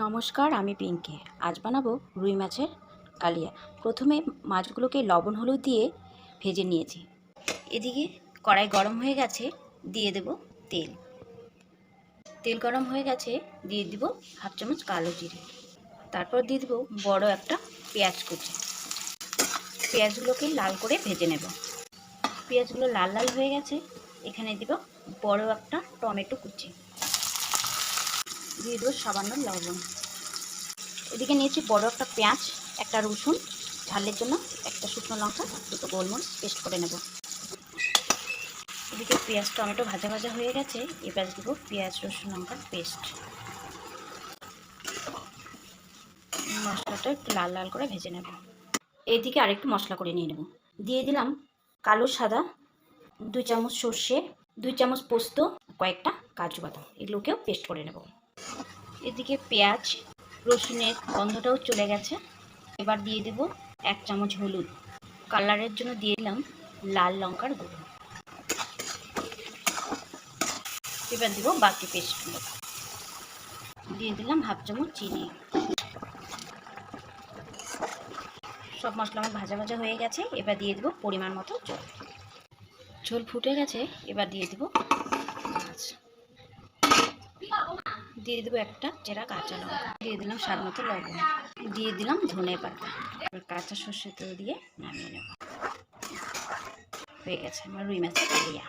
নমস্কার, আমি পিঙ্কি। আজ বানাবো রুই মাছের কালিয়া। প্রথমে মাছগুলোকে লবণ হলুদ দিয়ে ভেজে নিয়েছি। এদিকে কড়াই গরম হয়ে গেছে, দিয়ে দেব তেল। তেল গরম হয়ে গেছে, দিয়ে দিব হাফ চামচ কালো জিরে। তারপর দিয়ে দেব বড় একটা পেঁয়াজ কুচি। পেঁয়াজগুলোকে লাল করে ভেজে নেব। পেঁয়াজগুলো লাল লাল হয়ে গেছে, এখানে দিব বড় একটা টমেটো কুচি, দিয়ে দেবো সামান্য লবণ। এদিকে নিয়েছি বড় একটা পেঁয়াজ, একটা রসুন, ঝালের জন্য একটা শুকনো লঙ্কা, দুটো গোলমরিচ পেস্ট করে নেব। এদিকে পেঁয়াজ টমেটো ভাজা ভাজা হয়ে গেছে, এবার দেবো পেঁয়াজ রসুন লঙ্কার পেস্ট। মশলাটা একটু লাল লাল করে ভেজে নেব। এইদিকে আরেকটু মশলা করে নিয়ে নেব। দিয়ে দিলাম কালো সাদা 2 চামচ সর্ষে, 2 চামচ পোস্ত, কয়েকটা কাজু বাদাম, এগুলোকেও পেস্ট করে নেব। এদিকে পেঁয়াজ রসুনের গন্ধটাও চলে গেছে, এবার দিয়ে দেব 1 চামচ হলুদ। কালারের জন্য দিয়ে দিলাম লাল লঙ্কার গুঁড়ো। এবার দেব বাকি পেস্টগুলো, দিয়ে দিলাম হাফ চামচ চিনি। সব মশলা আমার ভাজা ভাজা হয়ে গেছে, এবার দিয়ে দেব পরিমাণ মতো জল। ঝোল ফুটে গেছে, এবার দিয়ে দেব মাছ। দিয়ে দেবো একটা চেরা কাঁচা লঙ্কা, দিয়ে দিলাম স্বাদ মতো লবণ, দিয়ে দিলাম ধনে পাতা। এবার কাঁচা সর্ষে তেল দিয়ে নামিয়ে নেব। হয়ে গেছে আমার রুই মাছের কালিয়া।